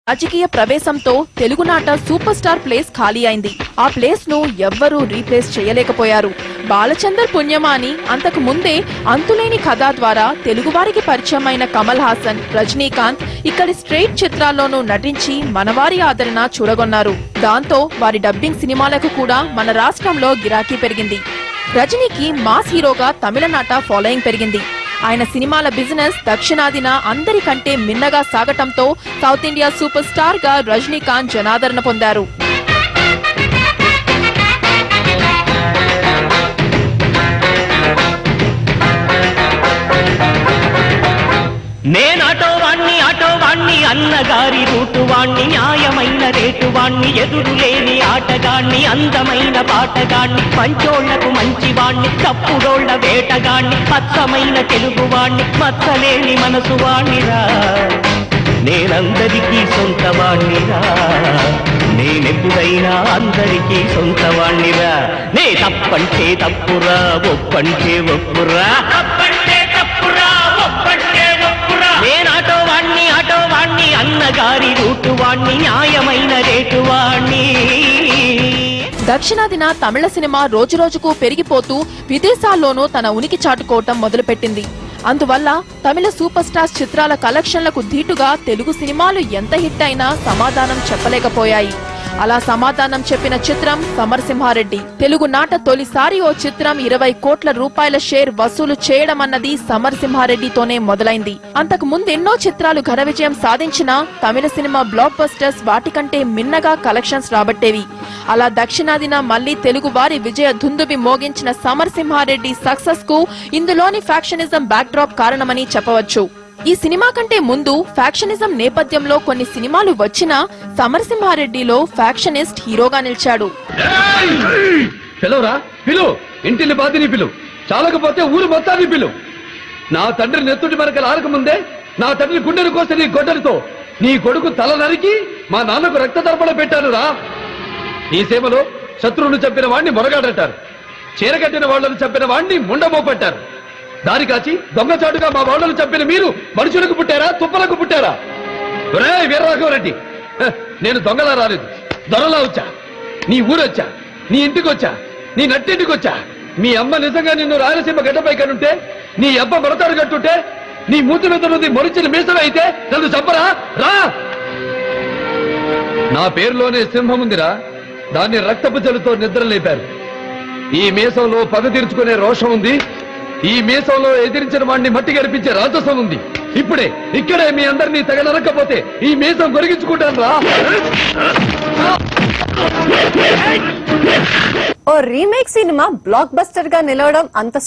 రాజకీయ ప్రవేశంతో తెలుగునాట super star place ఖాళీ అయింది. ఆ ప్లేస్ ను ఎవ్వరూ రీప్లేస్ చేయలేకపోయారు. బాలచందర్ పుణ్యమాని అంతకు ముందే అంతులేని కథ ద్వారా తెలుగువారికి పరిచయమైన కమల్ హాసన్, రజనీకాంత్ ఇక్కడి స్ట్రెయిట్ చిత్రాల్లోనూ నటించి మనవారి ఆదరణ చూరగొన్నారు. దాంతో వారి డబ్బింగ్ సినిమాలకు కూడా మన రాష్ట్రంలో గిరాకీ పెరిగింది. రజనీకి మాస్ హీరోగా తమిళనాట ఫాలోయింగ్ పెరిగింది. ఆయన సినిమాల బిజినెస్ దక్షిణాదిన అందరికంటే మిన్నగా సాగటంతో సౌత్ ఇండియా సూపర్ స్టార్ గా రజనీకాంత్ జనాదరణ పొందారు. ఆటోవాణ్ణి అన్నగారి రూటువాణ్ణి, న్యాయమైన రేటువాణ్ణి, ఎదురులేని ఆటగాణ్ణి, అందమైన పాటగాణ్ణి, పంచోళ్లకు మంచివాణ్ణి, తప్పుడోళ్ల వేటగాణ్ణి, పచ్చమైన తెలుగువాణ్ణి, మచ్చలేని మనసువాణ్ణిరా, నేనందరికీ సొంతవాణ్ణిరా, నేనెప్పుడైనా అందరికీ సొంతవాణ్ణిరా, నే తప్పంటే తప్పురా, ఒప్పంటే ఒప్పురా, తప్పంటే తప్పురా, ఒప్పంటే ఒప్పురా, నేను ఆటోవాణ్ణి అన్నగారి రూటువాణ్ణి, న్యాయమైన రేటువాణ్ణి. దక్షిణాదిన తమిళ సినిమా రోజురోజుకు పెరిగిపోతూ విదేశాల్లోనూ తన ఉనికి చాటుకోవటం మొదలుపెట్టింది. అందువల్ల తమిళ సూపర్ స్టార్స్ చిత్రాల కలెక్షన్లకు ధీటుగా తెలుగు సినిమాలు ఎంత హిట్ అయినా సమాధానం చెప్పలేకపోయాయి. అలా సమాధానం చెప్పిన చిత్రం సమరసింహారెడ్డి. తెలుగు నాట తొలిసారి ఓ చిత్రం 20 కోట్ల రూపాయల షేర్ వసూలు చేయడం అన్నది సమరసింహారెడ్డితోనే మొదలైంది. అంతకు ముందెన్నో చిత్రాలు ఘన విజయం సాధించినా తమిళ సినిమా బ్లాక్ బస్టర్స్ వాటికంటే మిన్నగా కలెక్షన్స్ రాబట్టేవి. అలా దక్షిణాదిన మళ్లీ తెలుగు వారి విజయ దుందుబి మోగించిన సమరసింహారెడ్డి సక్సెస్ కు ఇందులోని ఫ్యాక్షనిజం బ్యాక్ డ్రాప్ కారణమని చెప్పవచ్చు. ఈ సినిమా కంటే ముందు ఫ్యాక్షనిజం నేపథ్యంలో కొన్ని సినిమాలు వచ్చినా సమరసింహారెడ్డిలో ఫ్యాక్షనిస్ట్ హీరోగా నిలిచాడు. ఇంటిని బాధిని పిలు, చాలకపోతే ఊరు మొత్తాన్ని పిలు. నా తండ్రి నెత్తుటి మనకలు ఆరకముందే నా తండ్రి గుండెను కోసి నీ గొడ్డలతో నీ కొడుకు తల నరికి మా నాన్నకు రక్త తర్పణ పెట్టాను రా. ఈ సేవలో శత్రువును చంపిన వాణ్ణి మొరగాడంటారు, చీరగట్టిన వాళ్లను చంపిన వాణ్ణి ముండమోపట్టారు. దారి కాచి దొంగచాటుగా మా వాళ్ళను చంపిన మీరు మనుషులకు పుట్టారా, తుప్పలకు పుట్టారా? వీరరాఘవరెడ్డి, నేను దొంగలా రాలేదు, దొరలా వచ్చా. నీ ఊరొచ్చా, నీ ఇంటికి వచ్చా, నీ నట్టింటికి వచ్చా. మీ అమ్మ నిజంగా నిన్ను రాయలసీమ గడ్డపై కనుంటే, నీ అబ్బ మరతాడు కట్టుంటే, నీ మూతి మీద నుండి మొలిచిన మీసమే అయితే నన్ను చంపరా రా. నా పేరులోనే సింహం ఉందిరా, దాన్ని రక్తపు జలుతో నిద్ర లేపారు. ఈ మీసంలో పగ తీర్చుకునే రోషం ఉంది, ఈ మీసంలో ఎదిరించిన వాడిని మట్టి గడిపించే రాజసం ఉంది. ఇక్కడే మీ అందరినీ తెగ నరకపోతే ఈ మీసం గొరిగించుకుంటాను రా. ఓ రీమేక్ సినిమా బ్లాక్ బస్టర్ గా నిలవడం అంత